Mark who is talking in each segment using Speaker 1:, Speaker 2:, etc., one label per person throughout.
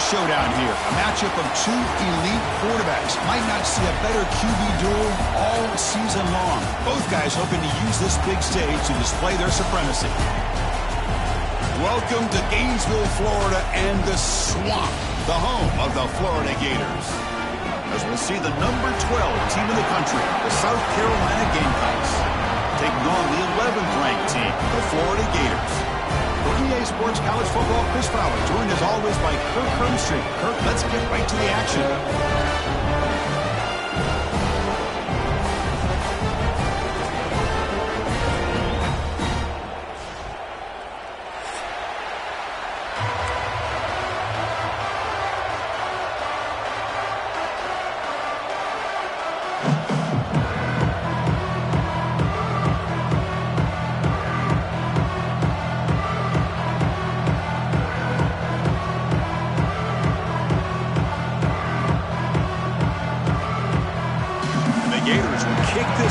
Speaker 1: showdown here. A matchup of two elite quarterbacks. Might not see a better QB duel all season long. Both guys hoping to use this big stage to display their supremacy. Welcome to Gainesville, Florida, and the Swamp, the home of the Florida Gators. As we'll see the number 12 team in the country, the South Carolina Gamecocks, taking on the 11th ranked team, the Florida Gators. For EA Sports College Football, Chris Fowler, joined as always by Kirk Hermstreet. Kirk, let's get right to the action.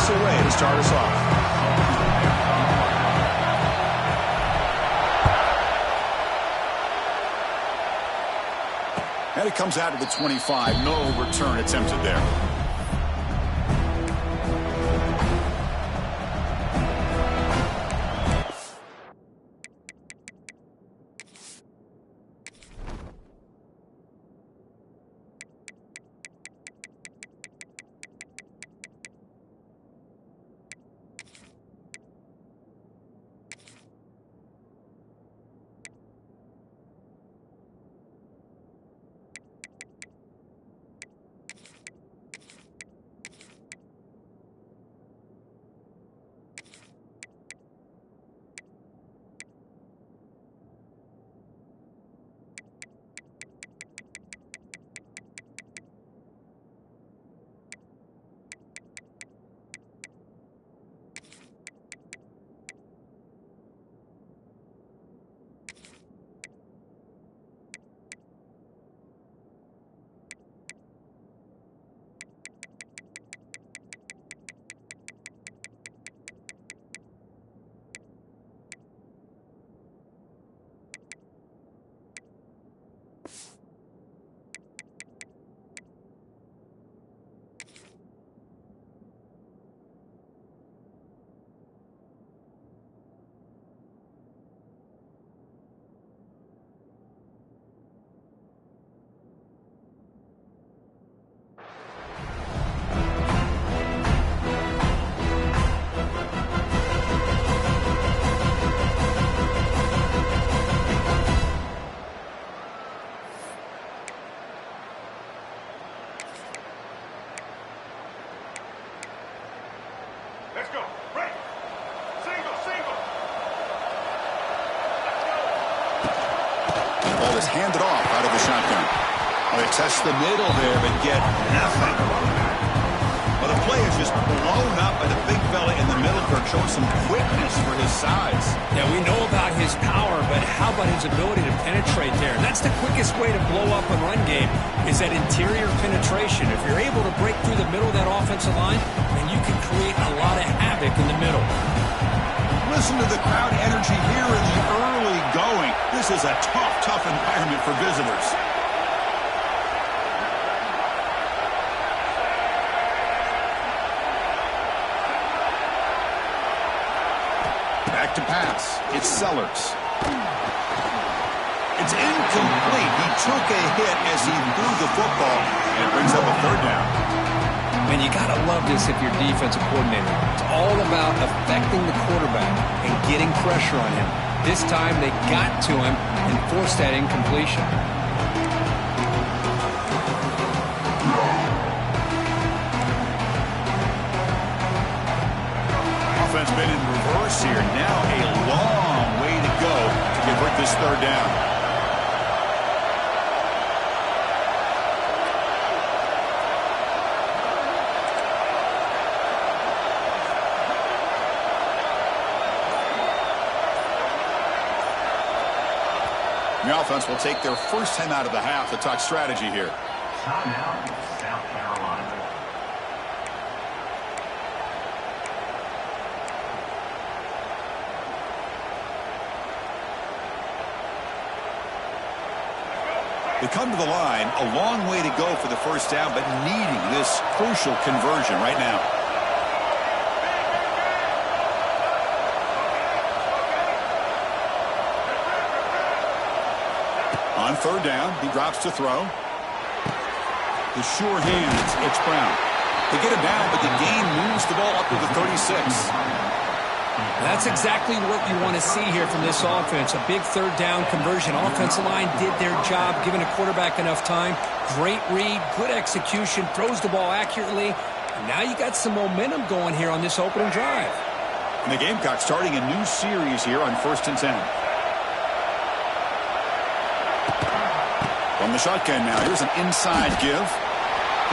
Speaker 1: Away to start us off. And it comes out to the 25. No return attempted there. Handed off out of the shotgun. Well, they test the middle there, but get nothing. Well, the play is just blown up by the big fella in the middle, Kirk, showing some quickness for his size.
Speaker 2: Yeah, we know about his power, but how about his ability to penetrate there? That's the quickest way to blow up a run game, is that interior penetration. If you're able to break through the middle of that offensive line, then you can create a lot of havoc in the middle.
Speaker 1: Listen to the crowd energy here in the early going. This is a tough environment for visitors. Back to pass. It's Sellers. It's incomplete. He took a hit as he threw the football, and it brings up a third down.
Speaker 2: And you got to love this if you're defensive coordinator. It's all about affecting the quarterback and getting pressure on him. This time they got to him and forced that incompletion.
Speaker 1: Offense been in reverse here. Now a long way to go to convert this third down. The offense will take their first time out of the half to talk strategy here.
Speaker 3: Timeout, South Carolina.
Speaker 1: They come to the line, a long way to go for the first down, but needing this crucial conversion right now. On third down, he drops to throw. The sure hands, it's Brown. They get him down, but the gain moves the ball up to the 36.
Speaker 2: That's exactly what you want to see here from this offense. A big third down conversion. Offensive line did their job, giving a quarterback enough time. Great read, good execution, throws the ball accurately. And now you got some momentum going here on this opening drive.
Speaker 1: And the Gamecocks starting a new series here on 1st and 10. From the shotgun now, here's an inside give.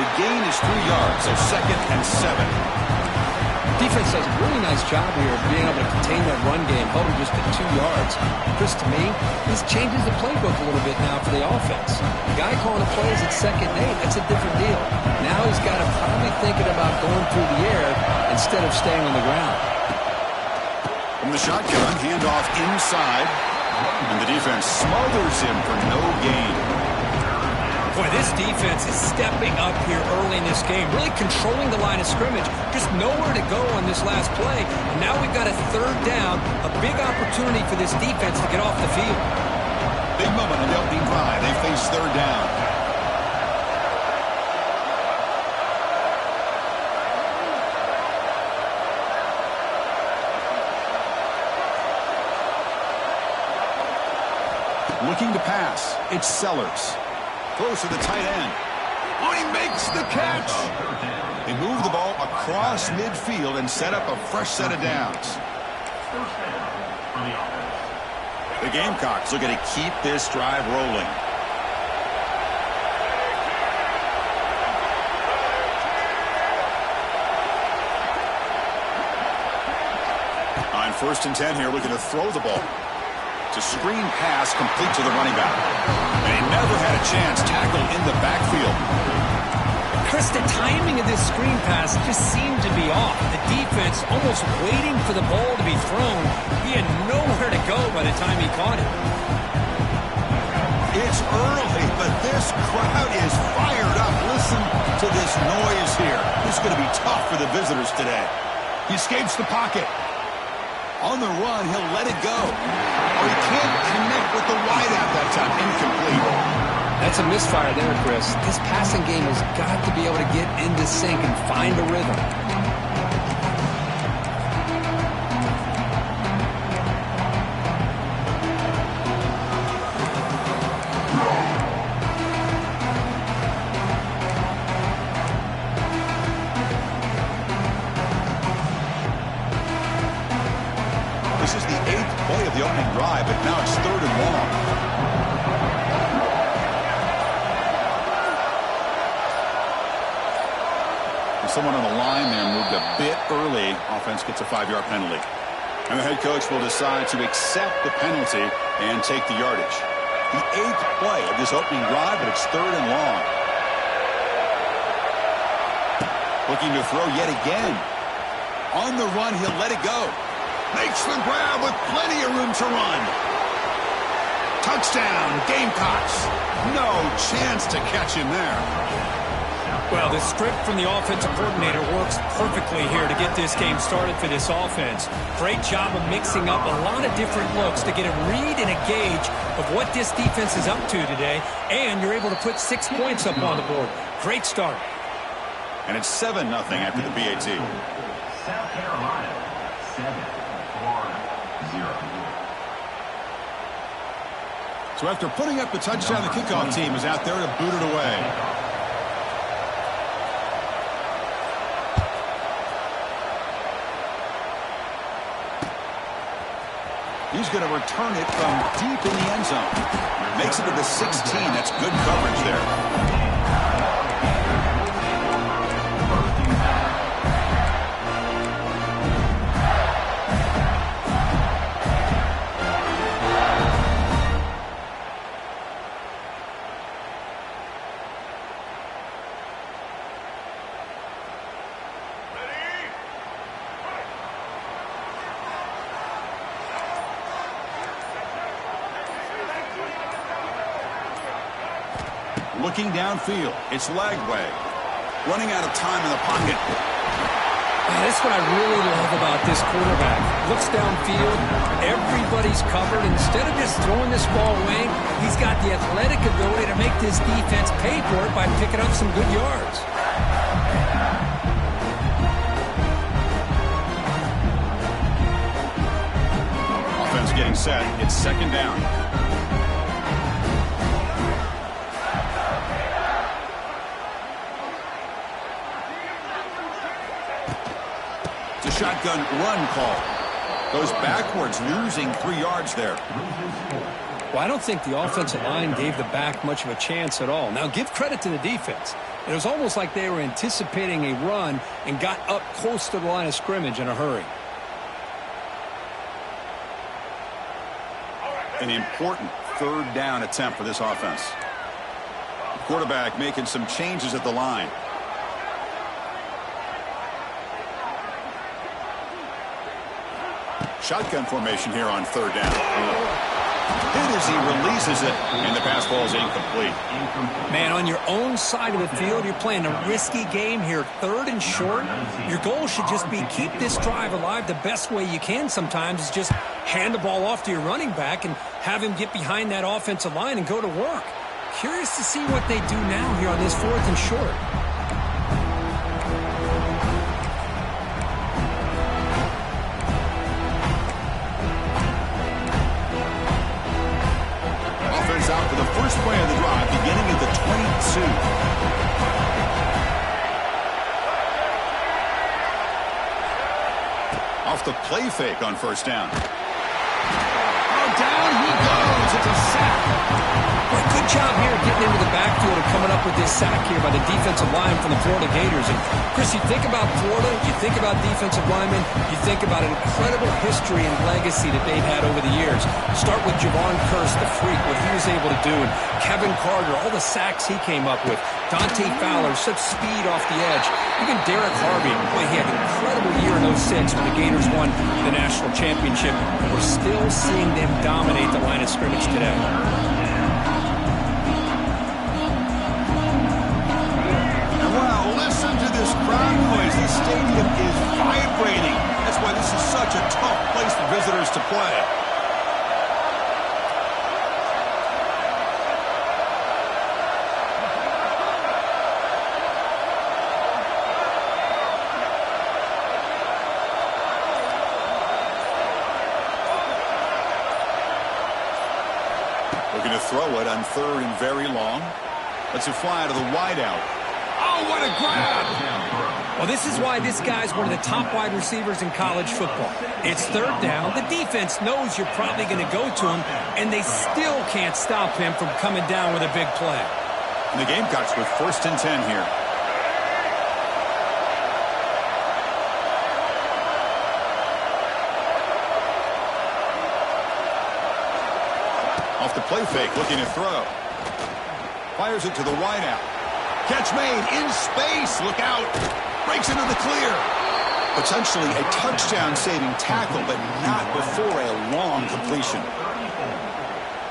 Speaker 1: The gain is 3 yards, so 2nd and 7.
Speaker 2: Defense does a really nice job here of being able to contain that run game, held him just at 2 yards. Chris, to me, this changes the playbook a little bit now for the offense. The guy calling the plays at 2nd and 8, that's a different deal. Now he's got to probably thinking about going through the air instead of staying on the ground.
Speaker 1: From the shotgun, handoff inside, and the defense smothers him for no gain.
Speaker 2: Boy, this defense is stepping up here early in this game, really controlling the line of scrimmage. Just nowhere to go on this last play. And now we've got a third down, a big opportunity for this defense to get off the field.
Speaker 1: Big moment on the opening drive. They face third down. Looking to pass. It's Sellers. Close to the tight end. Oh, he makes the catch. They move the ball across midfield and set up a fresh set of downs. The Gamecocks looking to keep this drive rolling. On 1st and 10 here, looking to throw the ball. It's a screen pass complete to the running back. And he never had a chance tackled in the backfield.
Speaker 2: Chris, the timing of this screen pass just seemed to be off. The defense almost waiting for the ball to be thrown. He had nowhere to go by the time he caught it.
Speaker 1: It's early, but this crowd is fired up. Listen to this noise here. This is going to be tough for the visitors today. He escapes the pocket. On the run, he'll let it go. Oh, he can't connect with the wideout that time. Incomplete.
Speaker 2: That's a misfire there, Chris. This passing game has got to be able to get into sync and find a rhythm.
Speaker 1: This is the 8th play of the opening drive, but now it's 3rd and long. Someone on the line there moved a bit early. Offense gets a 5-yard penalty. And the head coach will decide to accept the penalty and take the yardage. The 8th play of this opening drive, but it's 3rd and long. Looking to throw yet again. On the run, he'll let it go. Makes the grab with plenty of room to run. Touchdown, Gamecocks. No chance to catch him there.
Speaker 2: Well, the script from the offensive coordinator works perfectly here to get this game started for this offense. Great job of mixing up a lot of different looks to get a read and a gauge of what this defense is up to today, and you're able to put 6 points up on the board. Great start.
Speaker 1: And it's 7-0 after the BAT.
Speaker 3: South Carolina, 7, Florida, 0.
Speaker 1: So after putting up the touchdown, the kickoff team is out there to boot it away. He's going to return it from deep in the end zone. Makes it to the 16. That's good coverage there. Looking downfield, it's Lagway. Running out of time in the pocket.
Speaker 2: That's what I really love about this quarterback. Looks downfield, everybody's covered. Instead of just throwing this ball away, he's got the athletic ability to make this defense pay for it by picking up some good yards.
Speaker 1: Offense getting set. It's second down. Shotgun run call. Goes backwards, losing 3 yards there.
Speaker 2: Well, I don't think the offensive line gave the back much of a chance at all. Now, give credit to the defense. It was almost like they were anticipating a run and got up close to the line of scrimmage in a hurry.
Speaker 1: An important third down attempt for this offense. The quarterback making some changes at the line. Shotgun formation here on third down. Hit as he releases it, and the pass ball is incomplete.
Speaker 2: Man, on your own side of the field, you're playing a risky game here, third and short. Your goal should just be keep this drive alive. The best way you can sometimes is just hand the ball off to your running back and have him get behind that offensive line and go to work. Curious to see what they do now here on this fourth and short.
Speaker 1: Out for the first play of the drive, beginning at the 22. Off the play fake on first down. Oh, down he goes. It's a sack.
Speaker 2: Well, good job here getting into the backfield and coming up with this sack here by the defensive line from the Florida Gators. And, Chris, you think about Florida, you think about defensive linemen, you think about an incredible history and legacy that they've had over the years. Start with Javon Kearse, the freak, what he was able to do. And Kevin Carter, all the sacks he came up with. Dante Fowler, such speed off the edge. Even Derek Harvey, boy, he had an incredible year in 06 when the Gators won the national championship. We're still seeing them dominate the line of scrimmage today.
Speaker 1: Listen to this crowd noise. The stadium is vibrating. That's why this is such a tough place for visitors to play. Looking to throw it on third and very long. Lets it fly to the wideout. Oh, what a grab!
Speaker 2: Well, this is why this guy's one of the top wide receivers in college football. It's third down. The defense knows you're probably going to go to him, and they still can't stop him from coming down with a big play.
Speaker 1: And the Gamecocks with first and 10 here. Off the play fake, looking to throw. Fires it to the wideout. Catch made in space. Look out. Breaks into the clear. Potentially a touchdown-saving tackle, but not before a long completion.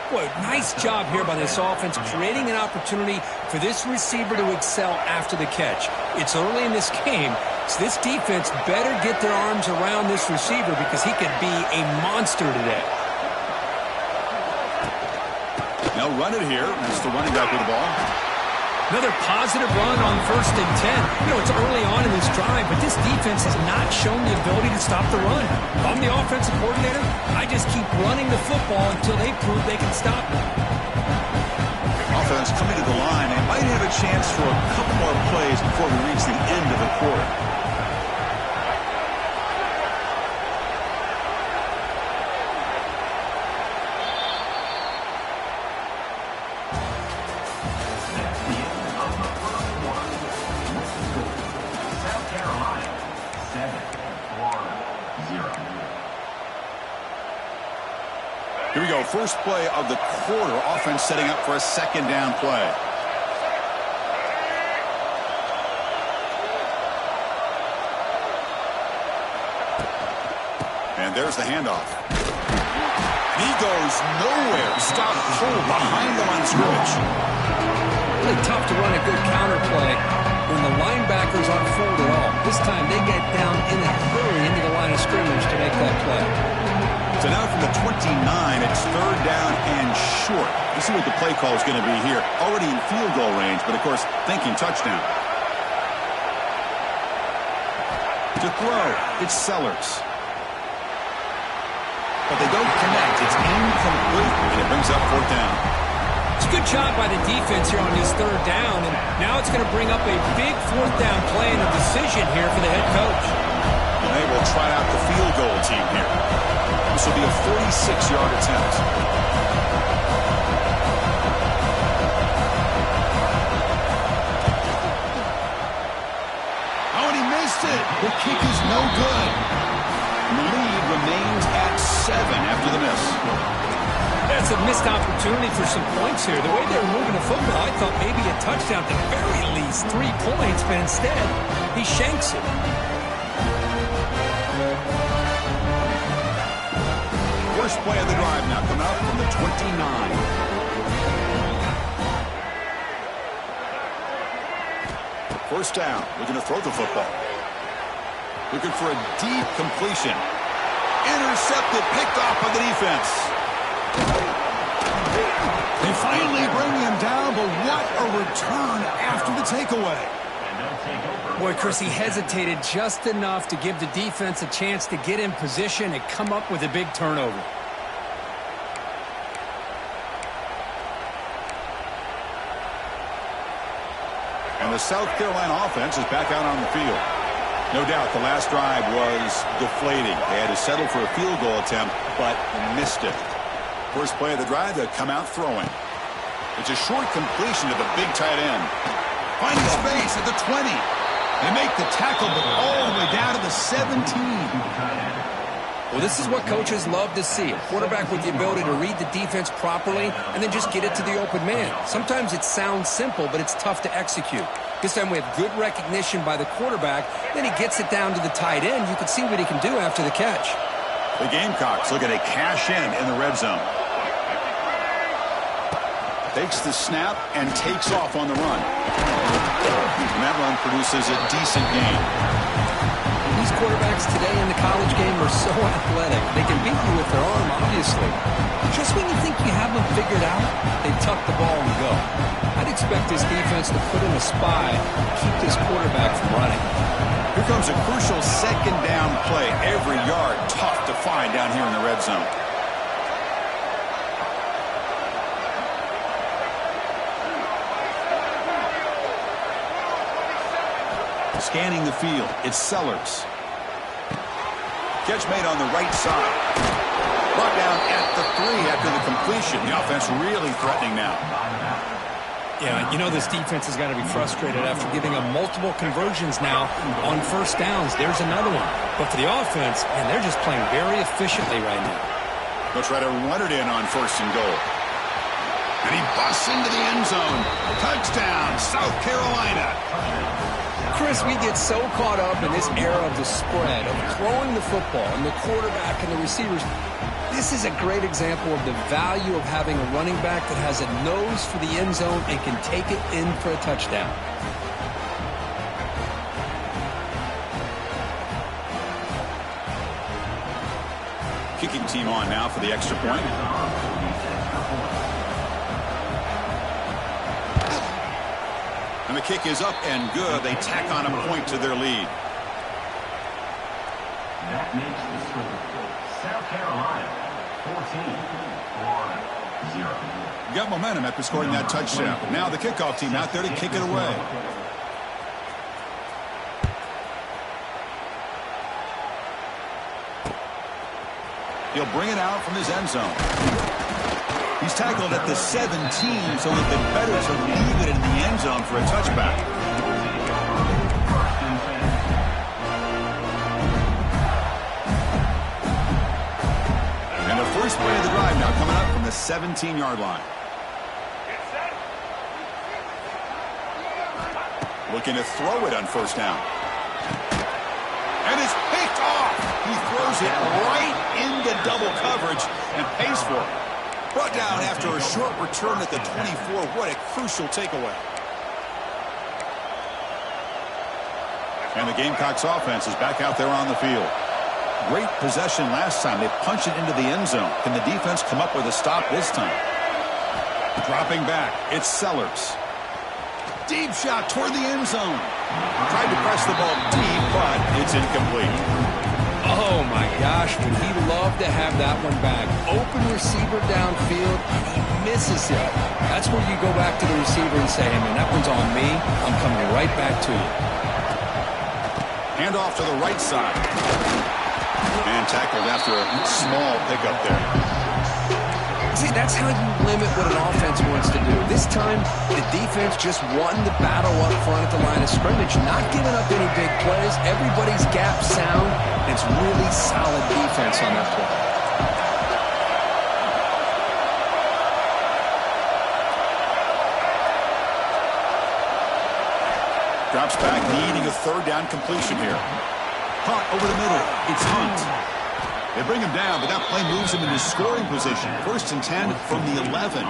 Speaker 2: Boy, nice job here by this offense, creating an opportunity for this receiver to excel after the catch. It's early in this game, so this defense better get their arms around this receiver because he could be a monster today.
Speaker 1: They'll run it here. That's the running back with the ball.
Speaker 2: Another positive run on first and 10. You know, it's early on in this drive, but this defense has not shown the ability to stop the run. If I'm the offensive coordinator, I just keep running the football until they prove they can stop it.
Speaker 1: Offense coming to the line. They might have a chance for a couple more plays before we reach the end of the quarter. Here we go. First play of the quarter. Offense setting up for a second down play. And there's the handoff. He goes nowhere. Stop cold behind the line of scrimmage.
Speaker 2: Really to run a good counter play when the linebackers aren't fooled at all. This time they get down in a hurry into the line of scrimmage to make that play.
Speaker 1: So now from the 29, it's third down and short. Let's see what the play call is going to be here. Already in field goal range, but of course thinking touchdown. To throw, it's Sellers. But they don't connect. It's incomplete, and it brings up fourth down.
Speaker 2: It's a good job by the defense here on this third down, and now it's going to bring up a big fourth down play and a decision here for the head coach.
Speaker 1: And they will try out the field goal team here. This will be a 46-yard attempt. Oh, and he missed it. The kick is no good. And the lead remains at 7 after the miss.
Speaker 2: That's a missed opportunity for some points here. The way they were moving the football, I thought maybe a touchdown, at the very least 3 points, but instead, he shanks it.
Speaker 1: First play of the drive now coming up from the 29. First down, looking to throw the football. Looking for a deep completion. Intercepted, picked off by the defense. They finally bring him down, but what a return after the takeaway.
Speaker 2: Boy, Chris, he hesitated just enough to give the defense a chance to get in position and come up with a big turnover.
Speaker 1: And the South Carolina offense is back out on the field. No doubt the last drive was deflating. They had to settle for a field goal attempt, but missed it. First play of the drive, they'll come out throwing. It's a short completion to the big tight end. Finding space at the 20. They make the tackle, but all the way down to the 17.
Speaker 2: Well, this is what coaches love to see. A quarterback with the ability to read the defense properly and then just get it to the open man. Sometimes it sounds simple, but it's tough to execute. This time we have good recognition by the quarterback. Then he gets it down to the tight end. You can see what he can do after the catch.
Speaker 1: The Gamecocks looking to cash in the red zone. Takes the snap and takes off on the run. And that run produces a decent gain.
Speaker 2: These quarterbacks today in the college game are so athletic. They can beat you with their arm, obviously. Just when you think you have them figured out, they tuck the ball and go. I'd expect this defense to put in a spy and keep this quarterback from running.
Speaker 1: Here comes a crucial second down play. Every yard tough to find down here in the red zone. Scanning the field, it's Sellers. Catch made on the right side. Brought down at the 3 after the completion. The offense really threatening now.
Speaker 2: Yeah, you know this defense has got to be frustrated after giving them multiple conversions now on first downs. There's another one. But for the offense, and they're just playing very efficiently right now.
Speaker 1: They'll try to run it in on first and goal. And he busts into the end zone. Touchdown, South Carolina.
Speaker 2: Chris, we get so caught up in this era of the spread, of throwing the football and the quarterback and the receivers. This is a great example of the value of having a running back that has a nose for the end zone and can take it in for a touchdown.
Speaker 1: Kicking team on now for the extra point. And the kick is up and good. They tack on a point to their lead.
Speaker 3: That makes the score South Carolina 14, Florida 0.
Speaker 1: Got momentum after scoring that touchdown. Now the kickoff team out there to kick it away. He'll bring it out from his end zone. He's tackled at the 17, so it'd been better to leave it in the end zone for a touchback. And the first play of the drive now coming up from the 17-yard line. Looking to throw it on first down. And it's picked off. He throws it right into double coverage and pays for it. Brought down after a short return at the 24. What a crucial takeaway. And the Gamecocks offense is back out there on the field. Great possession last time. They punched it into the end zone. Can the defense come up with a stop this time? Dropping back, it's Sellers. Deep shot toward the end zone. Tried to press the ball deep, but it's incomplete.
Speaker 2: Oh, my gosh, would he love to have that one back. Open receiver downfield, and he misses it. That's where you go back to the receiver and say, hey, man, that one's on me. I'm coming right back to you.
Speaker 1: Hand off to the right side. And tackled after a small pickup there.
Speaker 2: See, that's how you limit what an offense wants to do. This time, the defense just won the battle up front at the line of scrimmage, not giving up any big plays. Everybody's gap sound. It's really solid defense on that play.
Speaker 1: Drops back, needing a third down completion here. Hunt over the middle. It's Hunt. They bring him down, but that play moves him into scoring position. 1st and 10 from the 11.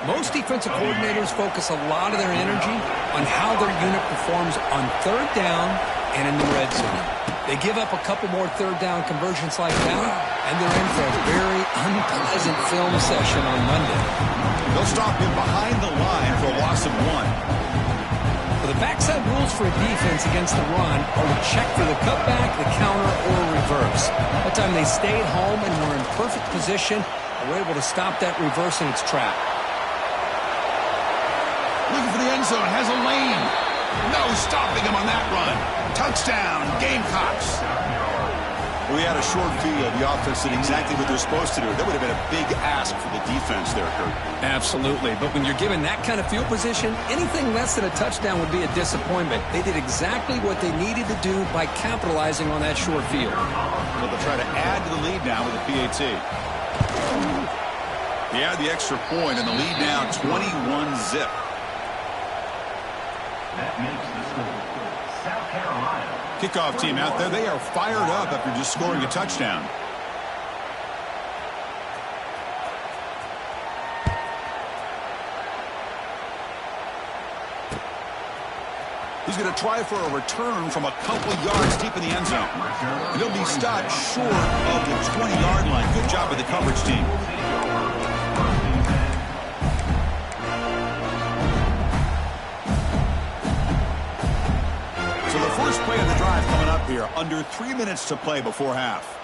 Speaker 2: Most defensive coordinators focus a lot of their energy on how their unit performs on 3rd down and in the red zone. They give up a couple more 3rd down conversions like that, and they're in for a very unpleasant film session on Monday.
Speaker 1: They'll stop him behind the line for a loss of 1.
Speaker 2: The backside rules for a defense against the run are to check for the cutback, the counter, or reverse. That time they stayed home and were in perfect position and were able to stop that reverse in its track.
Speaker 1: Looking for the end zone, has a lane. No stopping him on that run. Touchdown, Gamecocks. We had a short field. The offense did exactly what they're supposed to do. That would have been a big ask for the defense there, Kurt.
Speaker 2: Absolutely. But when you're given that kind of field position, anything less than a touchdown would be a disappointment. They did exactly what they needed to do by capitalizing on that short field.
Speaker 1: So they'll try to add to the lead now with a PAT. He had the extra point, and the lead now 21-zip.
Speaker 3: That makes the score. South Carolina.
Speaker 1: Kickoff team out there, they are fired up after just scoring a touchdown. He's going to try for a return from a couple yards deep in the end zone. And he'll be stopped short of the 20-yard line. Good job by the coverage team. So the first play of the drive coming up here. Under 3 minutes to play before half.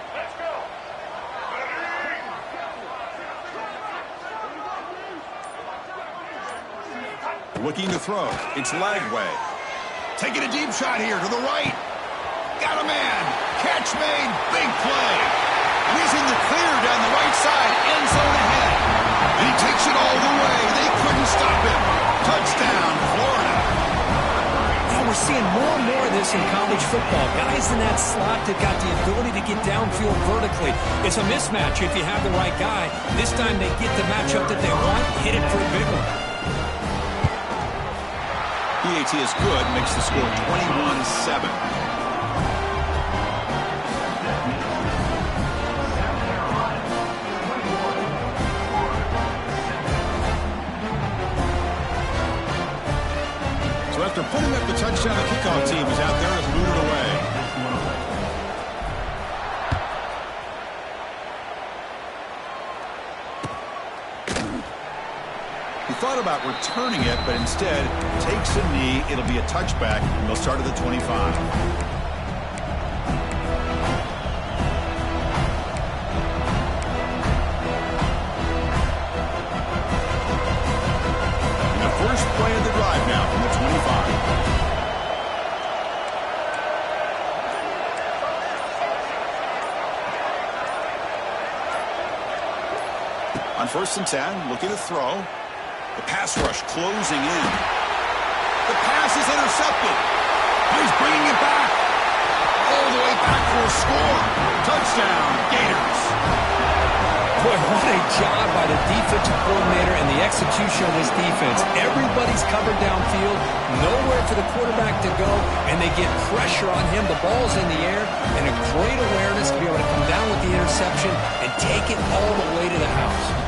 Speaker 1: Looking to throw. It's Lagway. Taking a deep shot here to the right. Got a man. Catch made. Big play. And he's in the clear down the right side. End zone ahead. And he takes it all the way. They couldn't stop him. Touchdown, Florida.
Speaker 2: Now we're seeing more and more of this in college football. Guys in that slot that got the ability to get downfield vertically. It's a mismatch if you have the right guy. This time they get the matchup that they want. Hit it for a big one.
Speaker 1: PAT is good, makes the score 21-7. So after putting up the touchdown, the kickoff team is out there to boot it away. Thought about returning it, but instead takes a knee. It'll be a touchback, and they'll start at the 25. And the first play of the drive now from the 25. On 1st and 10, looking to throw. The pass rush closing in. The pass is intercepted. He's bringing it back. All the way back for a score. Touchdown, Gators.
Speaker 2: Boy, what a job by the defensive coordinator and the execution of this defense. Everybody's covered downfield, nowhere for the quarterback to go, and they get pressure on him. The ball's in the air, and a great awareness to be able to come down with the interception and take it all the way to the house.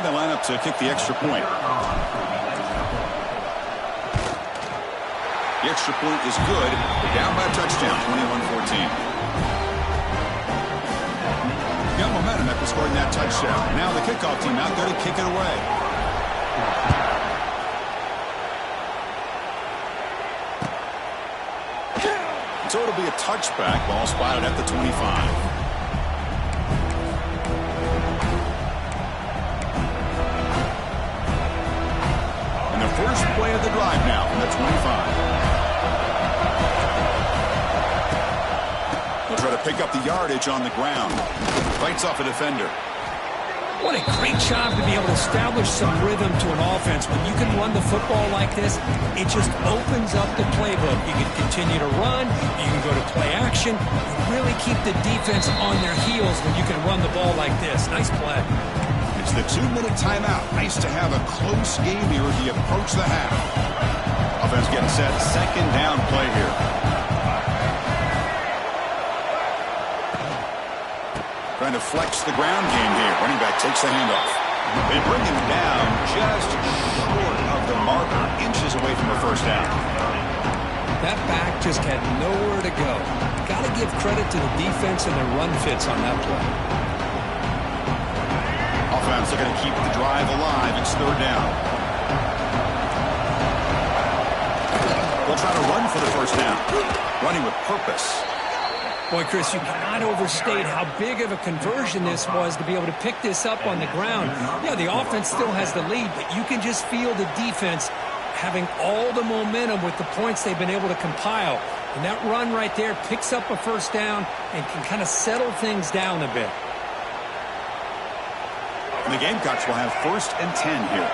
Speaker 1: They line up to kick the extra point. The extra point is good. They're down by a touchdown, 21-14. Got momentum after scoring that touchdown. Now the kickoff team out there to kick it away. So it'll be a touchback. Ball spotted at the 25. First play of the drive now from the 25. They'll try to pick up the yardage on the ground. Fights off a defender.
Speaker 2: What a great job to be able to establish some rhythm to an offense. When you can run the football like this, it just opens up the playbook. You can continue to run. You can go to play action. You really keep the defense on their heels when you can run the ball like this. Nice play.
Speaker 1: It's the 2-minute timeout. Nice to have a close game here as we approach the half. Offense getting set. Second down play here. Trying to flex the ground game here. Running back takes the handoff. They bring him down just short of the marker. Inches away from the first down.
Speaker 2: That back just had nowhere to go. Got to give credit to the defense and their run fits on that play.
Speaker 1: Offense looking to keep the drive alive. It's third down. They'll try to run for the first down. Running with purpose.
Speaker 2: Boy, Chris, you cannot overstate how big of a conversion this was to be able to pick this up on the ground. Yeah, the offense still has the lead, but you can just feel the defense having all the momentum with the points they've been able to compile. And that run right there picks up a first down and can kind of settle things down a bit.
Speaker 1: And the Gamecocks will have 1st and 10 here.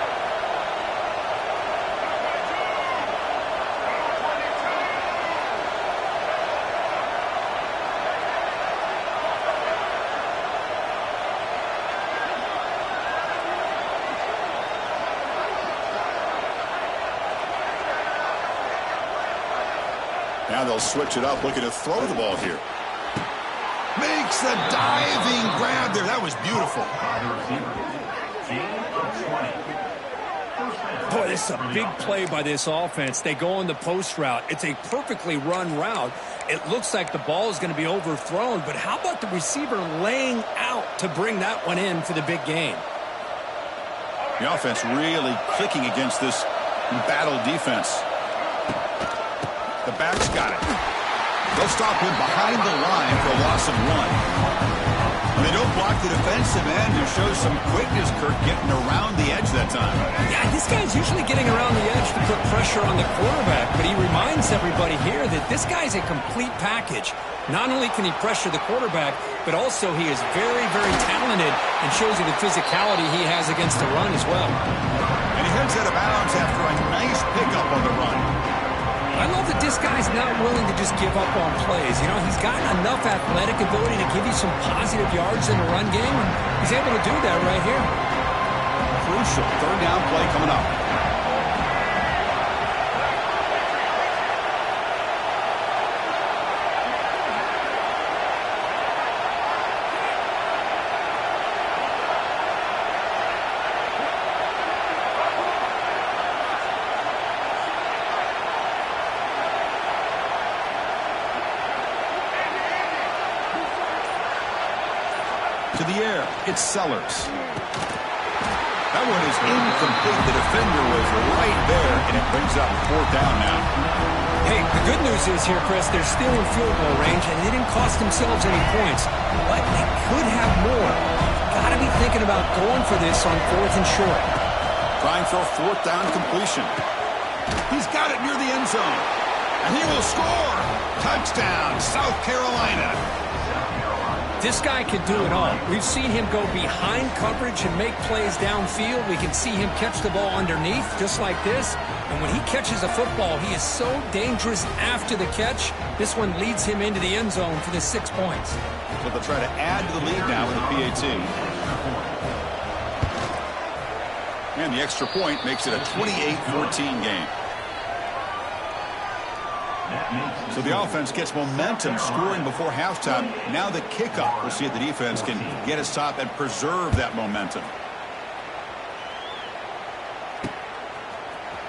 Speaker 1: Now they'll switch it up, looking to throw the ball here. Makes the diving grab there. That was beautiful.
Speaker 2: Boy, this is a big play by this offense. They go on the post route. It's a perfectly run route. It looks like the ball is going to be overthrown, but how about the receiver laying out to bring that one in for the big gain?
Speaker 1: The offense really clicking against this battle defense. The back's got it. They'll stop him behind the line for a loss of 1. And they don't block the defensive end, who shows some quickness, Kirk, getting around the edge that time.
Speaker 2: Yeah, this guy's usually getting around the edge to put pressure on the quarterback, but he reminds everybody here that this guy's a complete package. Not only can he pressure the quarterback, but also he is very, very talented and shows you the physicality he has against the run as well.
Speaker 1: And he heads out of bounds after a nice pickup on the run.
Speaker 2: I love that this guy's not willing to just give up on plays. You know, he's got enough athletic ability to give you some positive yards in the run game, and he's able to do that right here.
Speaker 1: Crucial third down play coming up. To the air, it's Sellers. That one is incomplete. The defender was right there, and it brings up 4th down now.
Speaker 2: Hey, the good news is here, Chris, they're still in field goal range, and they didn't cost themselves any points. But they could have more. Got to be thinking about going for this on 4th and short.
Speaker 1: Trying for a 4th down completion. He's got it near the end zone. And he will score. Touchdown, South Carolina.
Speaker 2: This guy can do it all. We've seen him go behind coverage and make plays downfield. We can see him catch the ball underneath, just like this. And when he catches a football, he is so dangerous after the catch. This one leads him into the end zone for the 6 points.
Speaker 1: So they'll try to add to the lead now with a PAT. And the extra point makes it a 28-14 game. So the offense gets momentum scoring before halftime. Now the kickoff. We'll see if the defense can get a stop and preserve that momentum.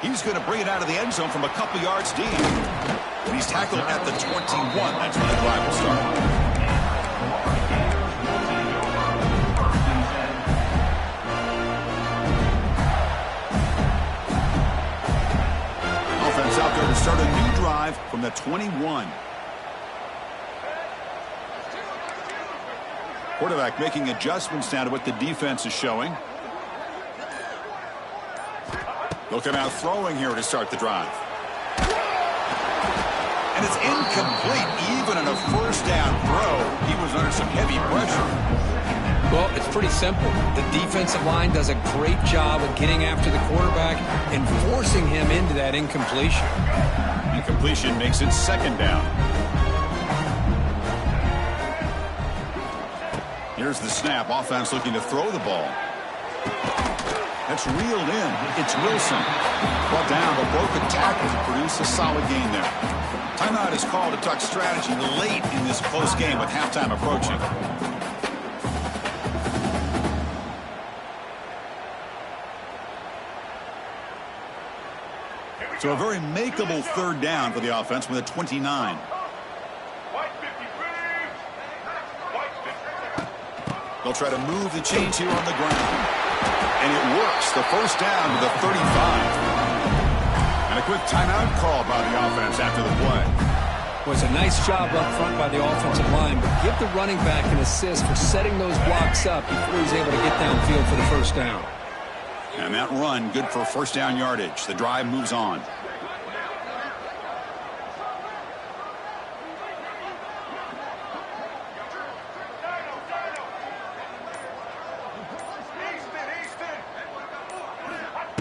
Speaker 1: He's going to bring it out of the end zone from a couple yards deep. And he's tackled at the 21. That's when the drive will start. Offense out there to start a new drive from the 21. Quarterback making adjustments now to what the defense is showing. Looking out throwing here to start the drive. And it's incomplete. Even in a first down throw, he was under some heavy pressure.
Speaker 2: Well, it's pretty simple. The defensive line does a great job of getting after the quarterback and forcing him into that incompletion.
Speaker 1: Incompletion makes it second down. Here's the snap. Offense looking to throw the ball. That's reeled in. It's Wilson. Brought down, but broke a tackle to produce a solid gain there. Timeout is called to talk strategy late in this close game with halftime approaching. So a very makeable third down for the offense with a 29. They'll try to move the chains here on the ground. And it works. The first down to the 35. And a quick timeout call by the offense after the play.
Speaker 2: Was a nice job up front by the offensive line, but give the running back an assist for setting those blocks up before he's able to get downfield for the first down.
Speaker 1: And that run, good for first down yardage. The drive moves on.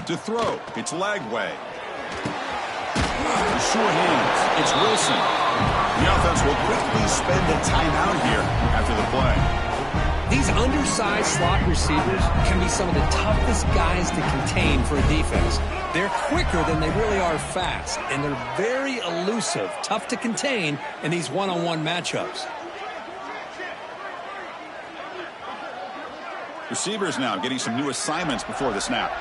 Speaker 1: To throw, it's Lagway. Short hands, it's Wilson. The offense will quickly spend a timeout here after the play.
Speaker 2: These undersized slot receivers can be some of the toughest guys to contain for a defense. They're quicker than they really are fast, and they're very elusive, tough to contain in these one-on-one matchups.
Speaker 1: Receivers now getting some new assignments before the snap.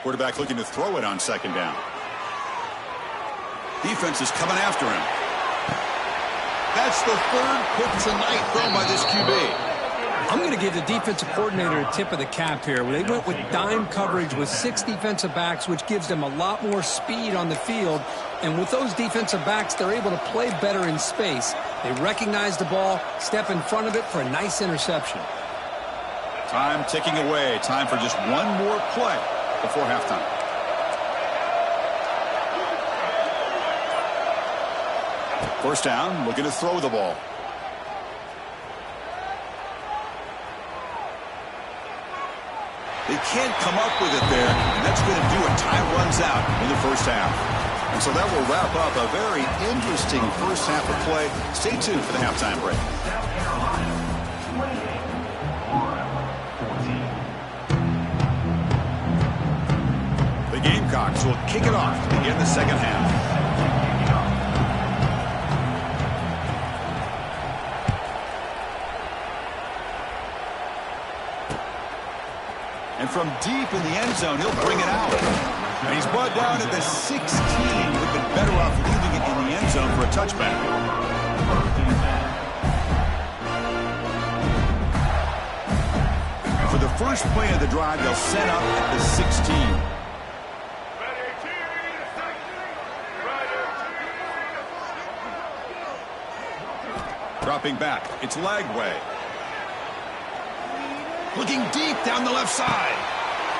Speaker 1: Quarterback looking to throw it on second down. Defense is coming after him. That's the third pick tonight thrown by this QB.
Speaker 2: I'm going to give the defensive coordinator a tip of the cap here. They went with dime coverage with 6 defensive backs, which gives them a lot more speed on the field. And with those defensive backs, they're able to play better in space. They recognize the ball, step in front of it for a nice interception.
Speaker 1: Time ticking away. Time for just one more play before halftime. First down, looking to throw the ball. They can't come up with it there, and that's going to do it. Time runs out in the first half. And so that will wrap up a very interesting first half of play. Stay tuned for the halftime break. The Gamecocks will kick it off to begin the second half. And from deep in the end zone, he'll bring it out. And he's brought down at the 16. Would have been better off leaving it in the end zone for a touchback. For the first play of the drive, they'll set up at the 16. Dropping back, it's Lagway. Looking deep down the left side.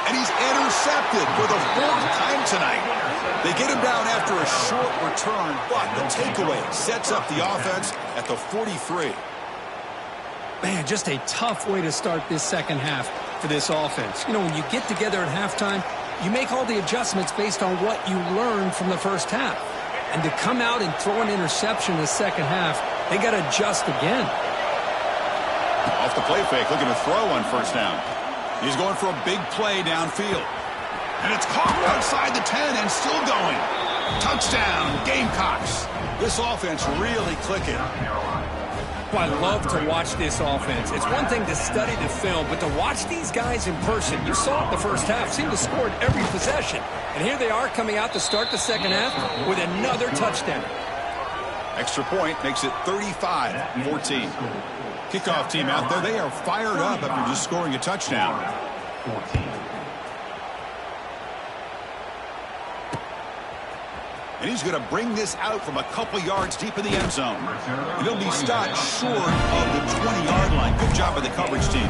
Speaker 1: And he's intercepted for the 4th time tonight. They get him down after a short return, but the takeaway sets up the offense at the 43.
Speaker 2: Man, just a tough way to start this second half for this offense. You know, when you get together at halftime, you make all the adjustments based on what you learned from the first half. And to come out and throw an interception in the second half, they got to adjust again.
Speaker 1: Off the play fake, looking to throw on first down. He's going for a big play downfield. And it's caught outside the 10 and still going. Touchdown, Gamecocks. This offense really clicking.
Speaker 2: Well, I love to watch this offense. It's one thing to study the film, but to watch these guys in person, you saw it in the first half, seemed to score in every possession. And here they are coming out to start the second half with another touchdown.
Speaker 1: Extra point makes it 35-14. Kickoff team out there, they are fired up after just scoring a touchdown.
Speaker 3: 14.
Speaker 1: And he's going to bring this out from a couple yards deep in the end zone. And he'll be stopped short of the 20-yard line. Good job by the coverage team.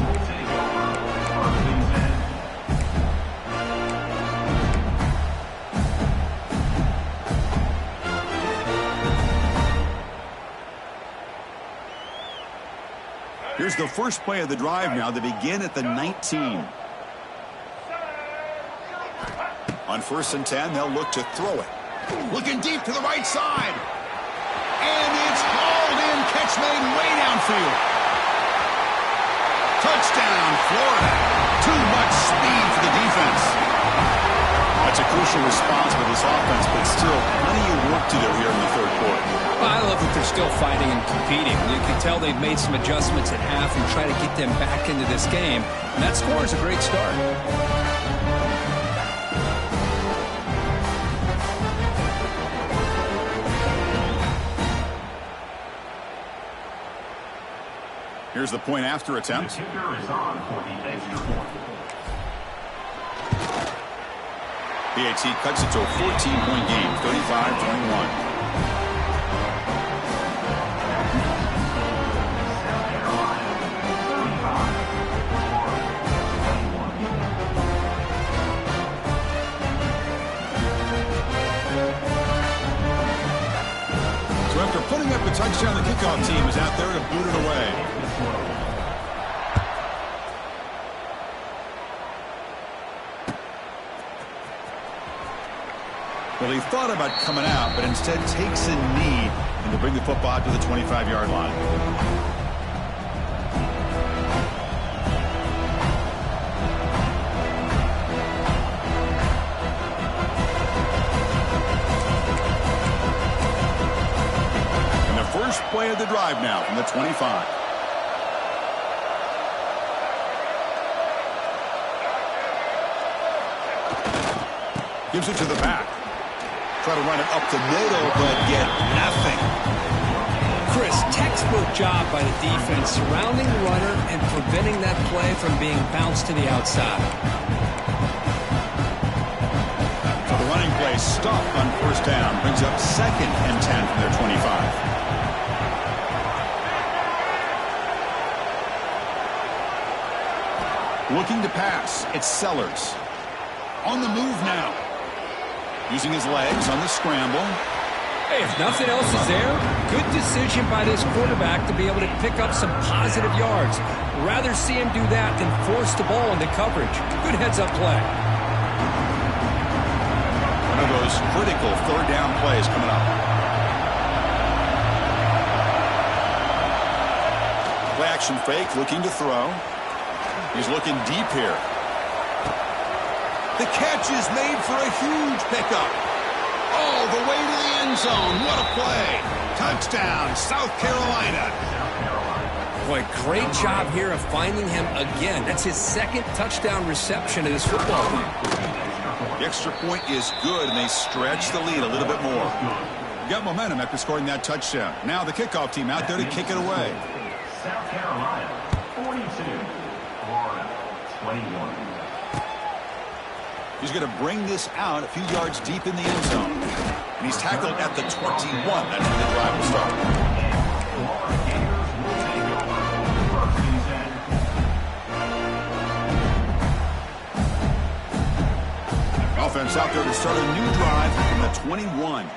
Speaker 1: Here's the first play of the drive now. They begin at the 19. On 1st and 10, they'll look to throw it. Looking deep to the right side. And it's hauled in. Catch made way downfield. Touchdown, Florida. Too much speed for the defense. That's a crucial response for this offense, but still plenty of work to do here in the third quarter.
Speaker 2: Well, I love that they're still fighting and competing. You can tell they've made some adjustments at half and try to get them back into this game. And that score is a great start.
Speaker 1: Here's the point after attempt.
Speaker 3: The kicker is on for the extra point.
Speaker 1: PAT cuts it to a 14-point game, 35-21. So after putting up a touchdown, the kickoff team is out there to boot it away. Well, he thought about coming out, but instead takes a knee and to bring the football out to the 25-yard line. And the first play of the drive now from the 25. Gives it to the back. Try to run it up the middle, but get nothing.
Speaker 2: Chris, textbook job by the defense surrounding the runner and preventing that play from being bounced to the outside.
Speaker 1: So the running play stopped on 1st down. Brings up 2nd and 10 from their 25. Looking to pass. It's Sellers. On the move now. Using his legs on the scramble.
Speaker 2: Hey, if nothing else is there, good decision by this quarterback to be able to pick up some positive yards. Rather see him do that than force the ball into coverage. Good heads-up play.
Speaker 1: One of those critical 3rd down plays coming up. Play action fake, looking to throw. He's looking deep here. The catch is made for a huge pickup. All the way to the end zone. What a play. Touchdown, South Carolina.
Speaker 2: Boy, great job here of finding him again. That's his 2nd touchdown reception of this football game.
Speaker 1: The extra point is good, and they stretch the lead a little bit more. Got momentum after scoring that touchdown. Now the kickoff team out there to kick it away.
Speaker 3: South Carolina, 42. Florida, 21.
Speaker 1: He's going to bring this out a few yards deep in the end zone. And he's tackled at the 21. That's where the drive will start. Offense out there to start a new drive from the 21.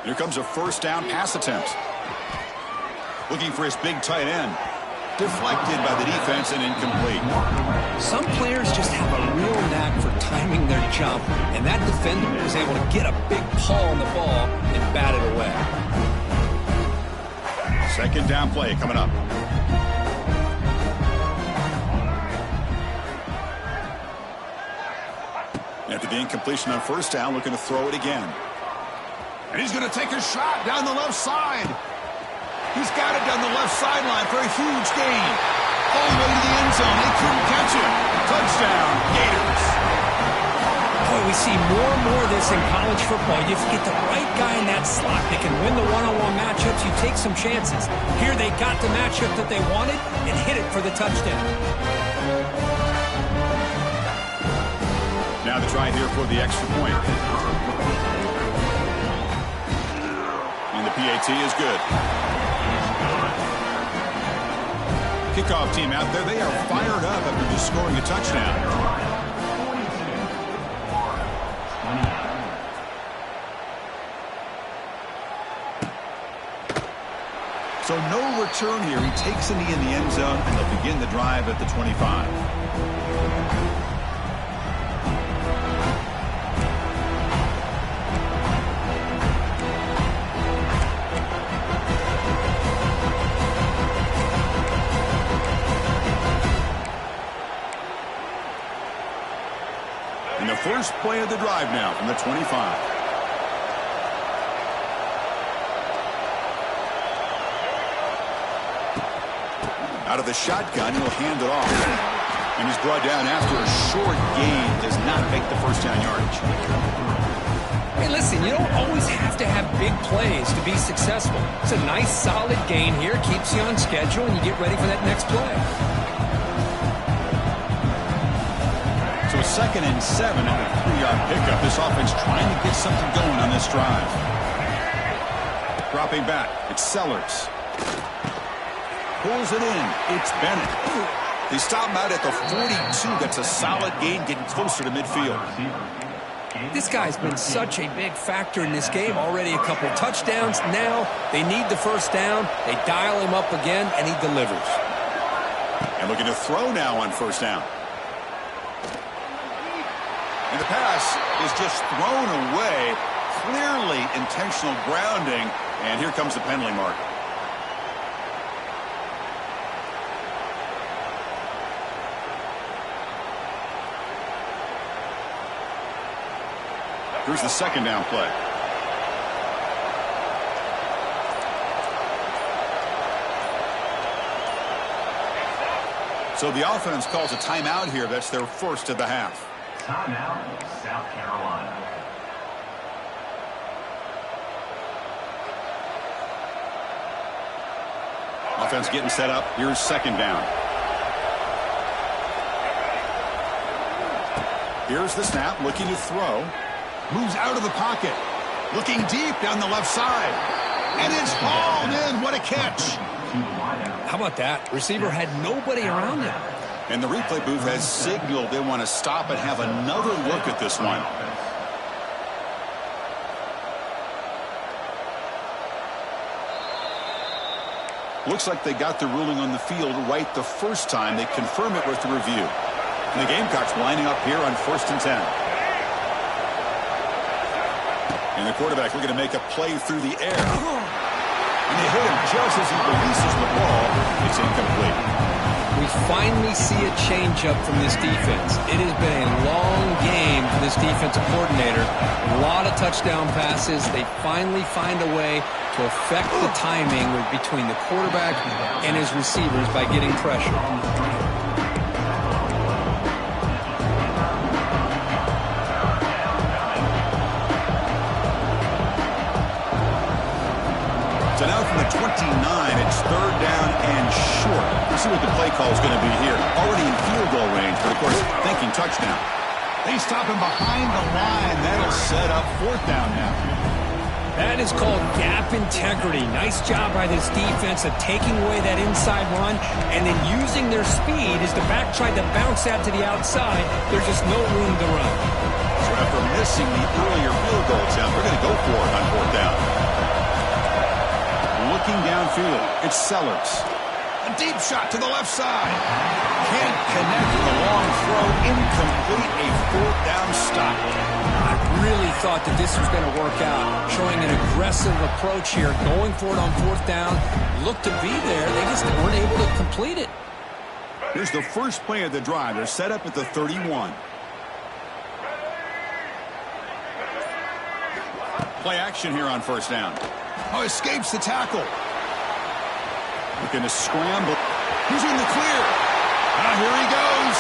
Speaker 1: Here comes a 1st down pass attempt. Looking for his big tight end. Deflected by the defense and incomplete.
Speaker 2: Some players just have a real knack for timing their jump, and that defender was able to get a big paw on the ball and bat it away.
Speaker 1: 2nd down play coming up. After the incompletion on 1st down, looking to throw it again. And he's going to take a shot down the left side. He's got it down the left sideline for a huge gain. All the way to the end zone. They couldn't catch him. Touchdown, Gators.
Speaker 2: Boy, we see more and more of this in college football. You get the right guy in that slot. They can win the one-on-one matchups. You take some chances. Here they got the matchup that they wanted and hit it for the touchdown.
Speaker 1: Now the try here for the extra point. And the PAT is good. Kickoff team out there, they are fired up after just scoring a touchdown. So no return here. He takes a knee in the end zone, and they'll begin the drive at the 25. And the first play of the drive now from the 25. Out of the shotgun, he'll hand it off. And he's brought down after a short gain. Does not make the first down yardage.
Speaker 2: Hey, listen, you don't always have to have big plays to be successful. It's a nice, solid gain here. Keeps you on schedule, and you get ready for that next play.
Speaker 1: So a 2nd and 7 and a 3-yard pickup. This offense trying to get something going on this drive. Dropping back, it's Sellers. Pulls it in. It's Bennett. They stop him out at the 42. That's a solid gain, getting closer to midfield.
Speaker 2: This guy's been such a big factor in this game. Already a couple touchdowns. Now they need the first down. They dial him up again, and he delivers.
Speaker 1: And looking to throw now on first down. And the pass is just thrown away. Clearly intentional grounding. And here comes the penalty mark. Here's the second down play. So the offense calls a timeout here. That's their first of the half.
Speaker 3: Timeout, South Carolina.
Speaker 1: Offense getting set up. Here's second down. Here's the snap, looking to throw. Moves out of the pocket. Looking deep down the left side. And it's hauled in. What a catch.
Speaker 2: How about that? Receiver had nobody around him.
Speaker 1: And the replay booth has signaled they want to stop and have another look at this one. Looks like they got the ruling on the field right the first time. They confirm it with the review. And the Gamecocks lining up here on 1st and 10. And the quarterback looking to make a play through the air. And they hit him just as he releases the ball. It's incomplete.
Speaker 2: We finally see a change-up from this defense. It has been a long game for this defensive coordinator. A lot of touchdown passes. They finally find a way to affect the timing between the quarterback and his receivers by getting pressure.
Speaker 1: So now from the 29, it's 3rd down and short. Let's see what the play call is going to be here. Already in field goal range, but of course, thinking touchdown. They stop him behind the line. That'll set up 4th down now.
Speaker 2: That is called gap integrity. Nice job by this defense of taking away that inside run and then using their speed as the back tried to bounce out to the outside. There's just no room to run.
Speaker 1: So after missing the earlier field goal attempt, they're going to go for it on 4th down. Looking downfield, it's Sellers. A deep shot to the left side. Can't connect with a long throw. Incomplete, a 4th down stop.
Speaker 2: I really thought that this was going to work out. Showing an aggressive approach here. Going for it on 4th down. Looked to be there. They just weren't able to complete it.
Speaker 1: Here's the first play of the drive. They're set up at the 31. Play action here on first down. Oh, escapes the tackle. Looking to scramble. He's in the clear. Here he goes.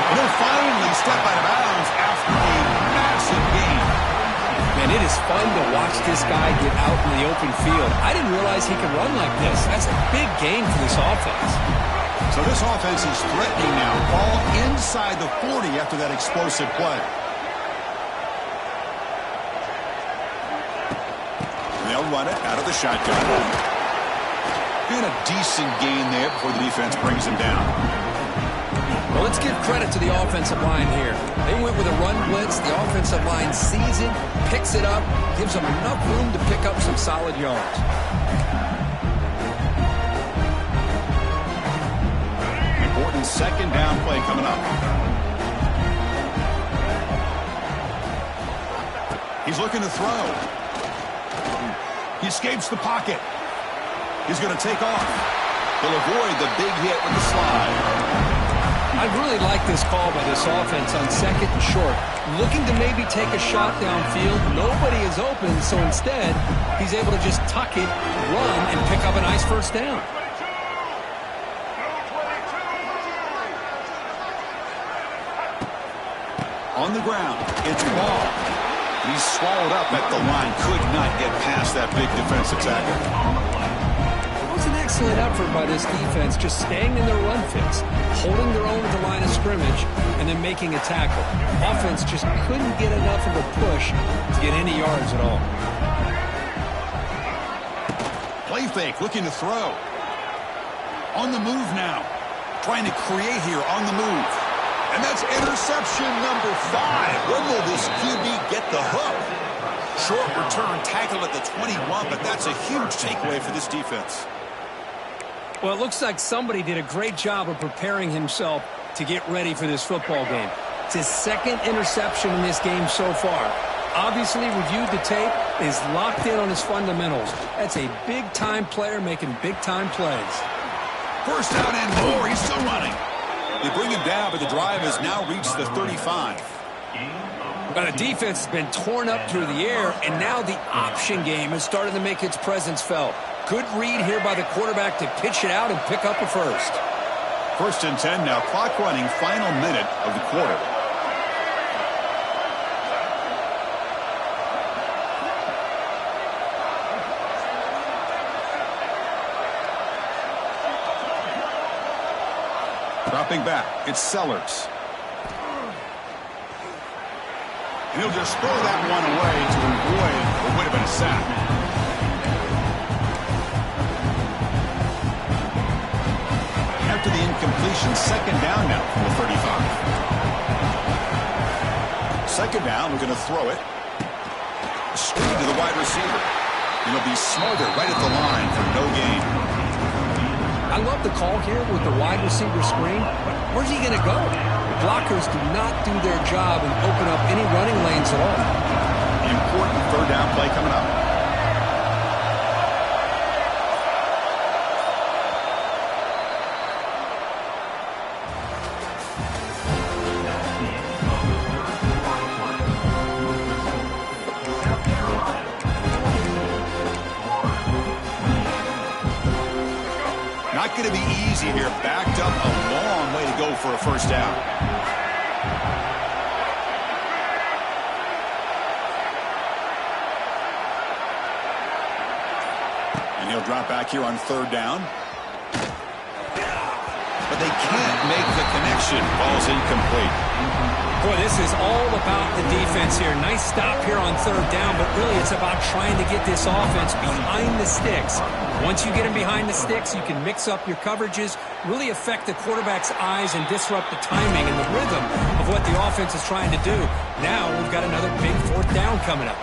Speaker 1: And he'll finally step out of bounds after a massive gain.
Speaker 2: Man, it is fun to watch this guy get out in the open field. I didn't realize he could run like this. That's a big gain for this offense.
Speaker 1: So this offense is threatening now. Ball inside the 40 after that explosive play. They'll run it out of the shotgun. And a decent gain there before the defense brings him down.
Speaker 2: Well, let's give credit to the offensive line here. They went with a run blitz. The offensive line sees it, picks it up, gives them enough room to pick up some solid yards.
Speaker 1: Important second down play coming up. He's looking to throw. He escapes the pocket. He's going to take off. He'll avoid the big hit with the slide.
Speaker 2: I really like this call by this offense on second and short. Looking to maybe take a shot downfield. Nobody is open, so instead, he's able to just tuck it, run, and pick up a nice first down.
Speaker 1: On the ground, it's ball. He's swallowed up at the line. Could not get past that big defensive tackle.
Speaker 2: It was an excellent effort by this defense, just staying in their run fits, holding their own at the line of scrimmage, and then making a tackle. Offense just couldn't get enough of a push to get any yards at all.
Speaker 1: Play fake, looking to throw. On the move now. Trying to create here on the move. And that's interception number 5. When will this QB get the hook? Short return tackle at the 21, but that's a huge takeaway for this defense.
Speaker 2: Well, it looks like somebody did a great job of preparing himself to get ready for this football game. It's his second interception in this game so far. Obviously reviewed the tape, is locked in on his fundamentals. That's a big-time player making big-time plays.
Speaker 1: First down and more. He's still running. They bring him down, but the drive has now reached the 35.
Speaker 2: But the defense has been torn up through the air, and now the option game is starting to make its presence felt. Good read here by the quarterback to pitch it out and pick up a first.
Speaker 1: First and 10 now. Clock running, final minute of the quarter. Dropping back, it's Sellers. And he'll just throw that one away to avoid what would have been a sack. After the incompletion, second down now from the 35. Second down, we're going to throw it. Straight to the wide receiver. And he'll be smothered right at the line for no gain.
Speaker 2: I love the call here with the wide receiver screen, but where's he going to go? The blockers do not do their job and open up any running lanes at all.
Speaker 1: Important third down play coming up. Not going to be easy here. Backed up a long way to go for a first down. And he'll drop back here on third down. But they can't make the connection. Ball's incomplete.
Speaker 2: Boy, this is all about the defense here. Nice stop here on third down, but really it's about trying to get this offense behind the sticks. Once you get them behind the sticks, you can mix up your coverages, really affect the quarterback's eyes and disrupt the timing and the rhythm of what the offense is trying to do. Now we've got another big fourth down coming up.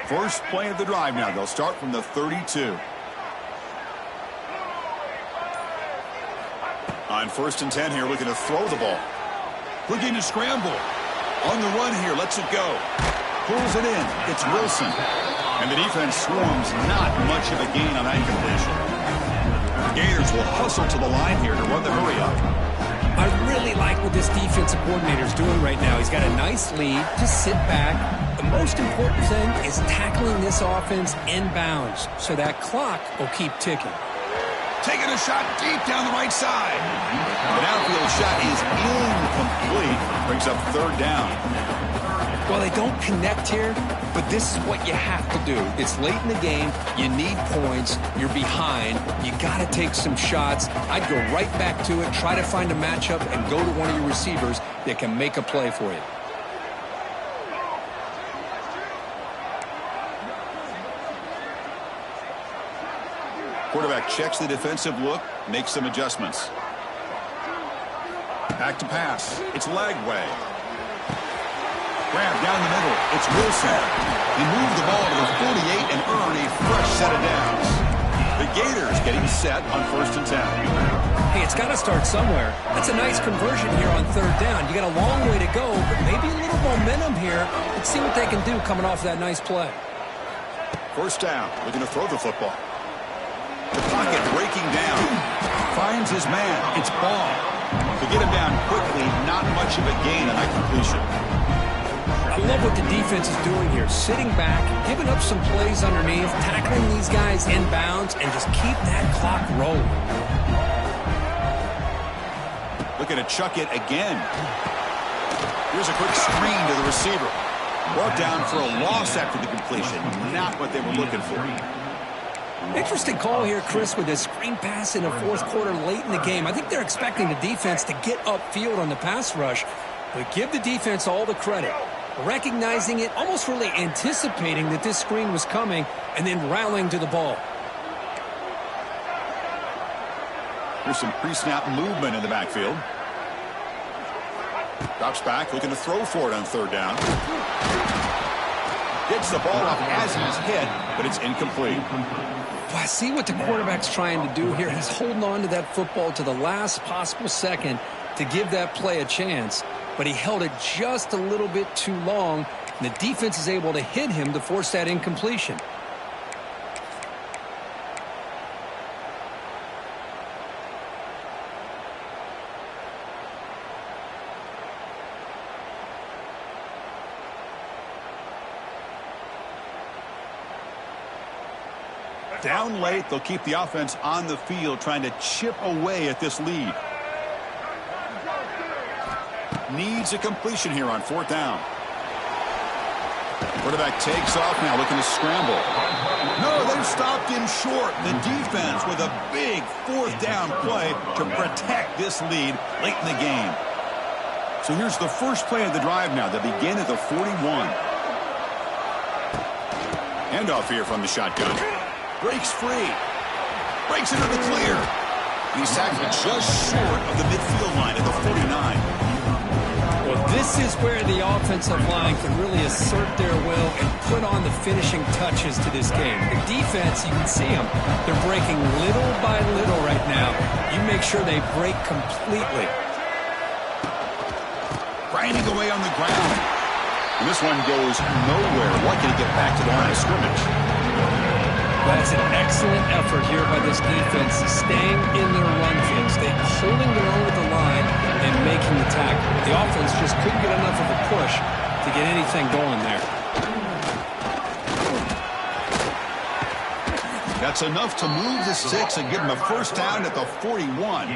Speaker 1: First play of the drive now. They'll start from the 32. On first and 10 here, looking to throw the ball. Looking to scramble. On the run here, lets it go. Pulls it in. It's Wilson. And the defense swarms. Not much of a gain on that completion. Gators will hustle to the line here to run the hurry up.
Speaker 2: I really like what this defensive coordinator is doing right now. He's got a nice lead. Just sit back. The most important thing is tackling this offense inbounds so that clock will keep ticking.
Speaker 1: Taking a shot deep down the right side. The downfield shot is incomplete. Brings up third down.
Speaker 2: Well, they don't connect here, but this is what you have to do. It's late in the game. You need points. You're behind. You got to take some shots. I'd go right back to it, try to find a matchup, and go to one of your receivers that can make a play for you.
Speaker 1: Quarterback checks the defensive look, makes some adjustments. Back to pass. It's Lagway. Grab down the middle. It's Wilson. He moved the ball to the 48 and earned a fresh set of downs. The Gators getting set on 1st and 10.
Speaker 2: Hey, it's got to start somewhere. That's a nice conversion here on third down. You got a long way to go, but maybe a little momentum here. Let's see what they can do coming off that nice play.
Speaker 1: 1st down. Looking to throw the football. The pocket breaking down. Finds his man. It's Ball. To get him down quickly, not much of a gain on that completion.
Speaker 2: I love what the defense is doing here. Sitting back, giving up some plays underneath, tackling these guys inbounds, and just keep that clock rolling.
Speaker 1: Looking to chuck it again. Here's a quick screen to the receiver. Brought down for a loss after the completion. Not what they were looking for.
Speaker 2: Interesting call here, Chris, with this screen pass in the 4th quarter late in the game. I think they're expecting the defense to get upfield on the pass rush, but give the defense all the credit. Recognizing it, almost really anticipating that this screen was coming, and then rallying to the ball.
Speaker 1: There's some pre-snap movement in the backfield. Drops back, looking to throw for it on 3rd down. Gets the ball off as he's hit, but it's incomplete.
Speaker 2: Well, I see what the quarterback's trying to do here. He's holding on to that football to the last possible second to give that play a chance. But he held it just a little bit too long, and the defense is able to hit him to force that incompletion.
Speaker 1: Down late, they'll keep the offense on the field trying to chip away at this lead. Needs a completion here on 4th down. Quarterback takes off now, looking to scramble. No, they've stopped him short. The defense with a big 4th down play to protect this lead late in the game. So here's the first play of the drive now. They begin at the 41. Handoff here from the shotgun. Breaks free. Breaks into the clear. He's sacked just short of the midfield line at the 49.
Speaker 2: Well, this is where the offensive line can really assert their will and put on the finishing touches to this game. The defense, you can see them. They're breaking little by little right now. You make sure they break completely.
Speaker 1: Grinding away on the ground. And this one goes nowhere. Lucky to get back to the line of scrimmage.
Speaker 2: That's an excellent effort here by this defense, staying in their run fits. They're holding their own at the line and making the tackle. The offense just couldn't get enough of a push to get anything going there.
Speaker 1: That's enough to move the 6 and give them a 1st down at the 41.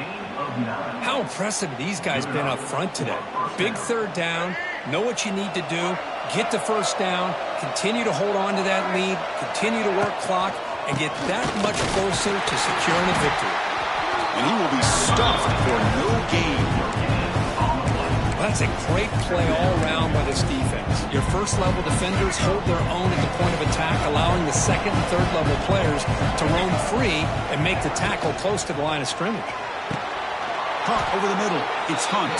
Speaker 2: How impressive these guys been up front today. Big 3rd down, know what you need to do, get the 1st down, continue to hold on to that lead, continue to work clock, and get that much closer to securing a victory.
Speaker 1: And he will be stuffed for no gain.
Speaker 2: Well, that's a great play all around by this defense. Your 1st-level defenders hold their own at the point of attack, allowing the 2nd and 3rd-level players to roam free and make the tackle close to the line of scrimmage.
Speaker 1: Hunt over the middle. It's Hunt.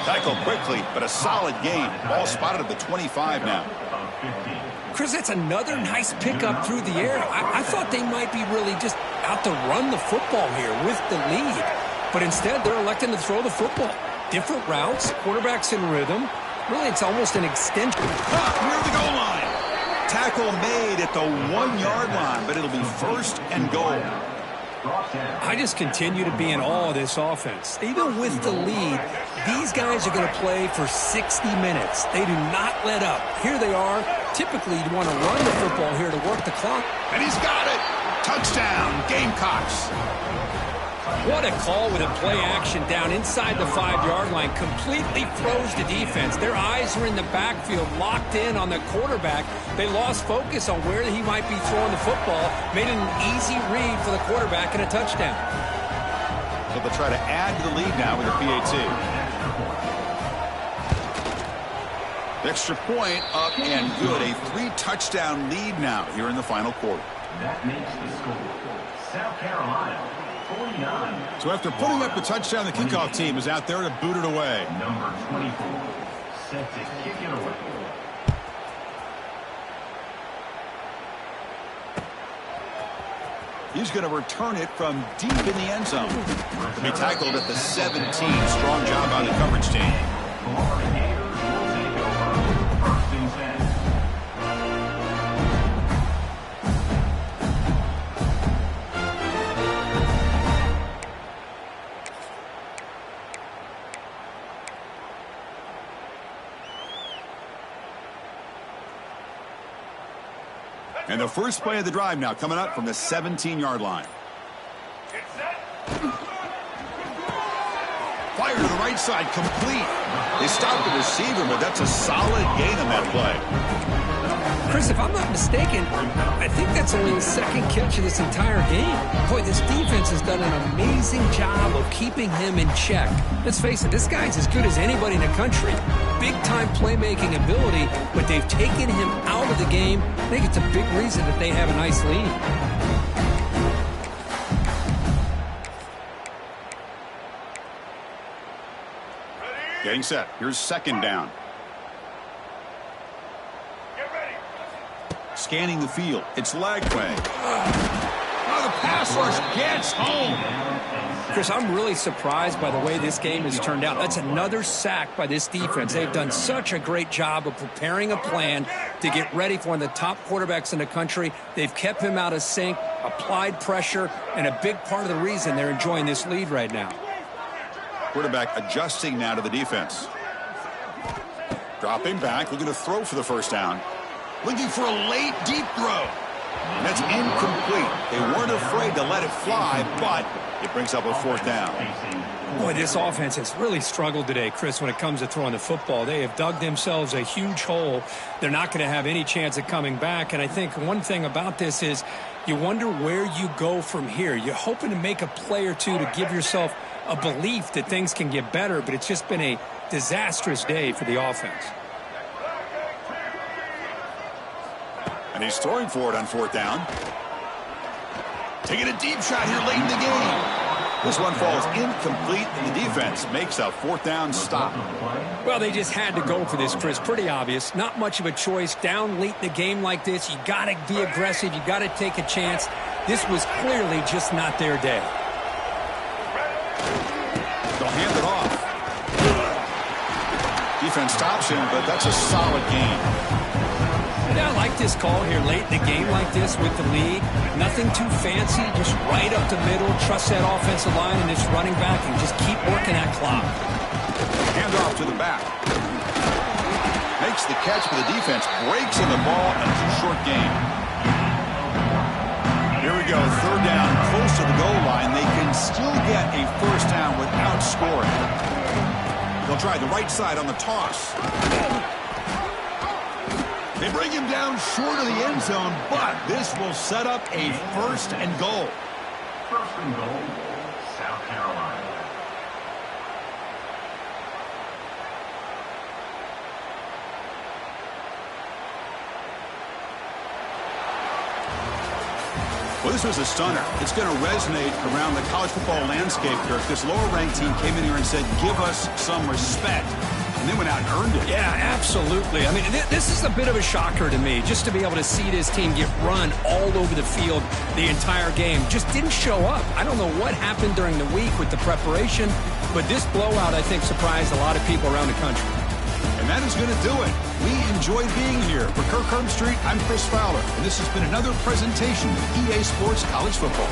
Speaker 1: Tackle quickly, but a solid gain. Ball spotted at the 25 now.
Speaker 2: Chris, that's another nice pickup through the air. I thought they might be really just out to run the football here with the lead. But instead, they're electing to throw the football. Different routes, quarterbacks in rhythm. Really, it's almost an extension.
Speaker 1: Near the goal line. Tackle made at the 1-yard line, but it'll be 1st and goal.
Speaker 2: I just continue to be in awe of this offense. Even with the lead, these guys are going to play for 60 minutes. They do not let up. Here they are. Typically, you want to run the football here to work the clock.
Speaker 1: And he's got it. Touchdown, Gamecocks.
Speaker 2: What a call with a play action down inside the 5-yard line. Completely froze the defense. Their eyes are in the backfield, locked in on the quarterback. They lost focus on where he might be throwing the football. Made an easy read for the quarterback and a touchdown.
Speaker 1: So they'll try to add to the lead now with a PAT. Extra point up and good. A 3-touchdown lead now here in the final quarter.
Speaker 3: That makes the score. South Carolina, 49.
Speaker 1: So after putting up the touchdown, the kickoff team is out there to boot it away.
Speaker 3: Number 24, set to kick it away.
Speaker 1: He's going to return it from deep in the end zone. To be tackled at the 17. Strong job by the coverage team.
Speaker 3: Florida Gators will take over. First and 10.
Speaker 1: And the first play of the drive now coming up from the 17-yard line. Fire to the right side, complete. They stopped the receiver, but that's a solid gain on that play.
Speaker 2: Chris, if I'm not mistaken, I think that's only his second catch of this entire game. Boy, this defense has done an amazing job of keeping him in check. Let's face it, this guy's as good as anybody in the country. Big-time playmaking ability, but they've taken him out of the game. I think it's a big reason that they have a nice lead.
Speaker 1: Getting set. Here's second down. Scanning the field. It's Lagway. Oh, the pass rush gets home.
Speaker 2: Chris, I'm really surprised by the way this game has turned out. That's another sack by this defense. They've done such a great job of preparing a plan to get ready for one of the top quarterbacks in the country. They've kept him out of sync, applied pressure, and a big part of the reason they're enjoying this lead right now.
Speaker 1: Quarterback adjusting now to the defense. Dropping back, looking to throw for the first down. Looking for a late, deep throw. And that's incomplete. They weren't afraid to let it fly, but it brings up a fourth down.
Speaker 2: Boy, this offense has really struggled today, Chris, when it comes to throwing the football. They have dug themselves a huge hole. They're not going to have any chance of coming back. And I think one thing about this is you wonder where you go from here. You're hoping to make a play or two to give yourself a belief that things can get better, but it's just been a disastrous day for the offense.
Speaker 1: And he's throwing for it on fourth down. Taking a deep shot here late in the game. This one falls incomplete, and the defense makes a fourth down stop.
Speaker 2: Well, they just had to go for this, Chris. Pretty obvious. Not much of a choice. Down late in the game like this, you got to be aggressive. You got to take a chance. This was clearly just not their day.
Speaker 1: They'll hand it off. Defense stops him, but that's a solid game.
Speaker 2: Yeah, I like this call here late in the game like this with the lead. Nothing too fancy, just right up the middle. Trust that offensive line and this running back and just keep working that clock.
Speaker 1: Hand off to the back. Makes the catch for the defense. Breaks in the ball, and it's a short game. Here we go, third down, close to the goal line. They can still get a first down without scoring. They'll try the right side on the toss. They bring him down short of the end zone, but this will set up a first and goal.
Speaker 3: First and goal, South Carolina.
Speaker 1: Well, this was a stunner. It's going to resonate around the college football landscape, Kirk. This lower-ranked team came in here and said, give us some respect. And then went out and earned it.
Speaker 2: Yeah, absolutely. I mean, this is a bit of a shocker to me, just to be able to see this team get run all over the field the entire game. Just didn't show up. I don't know what happened during the week with the preparation, but this blowout, I think, surprised a lot of people around the country.
Speaker 1: And that is going to do it. We enjoyed being here. For Kirk Herbstreit, I'm Chris Fowler, and this has been another presentation of EA Sports College Football.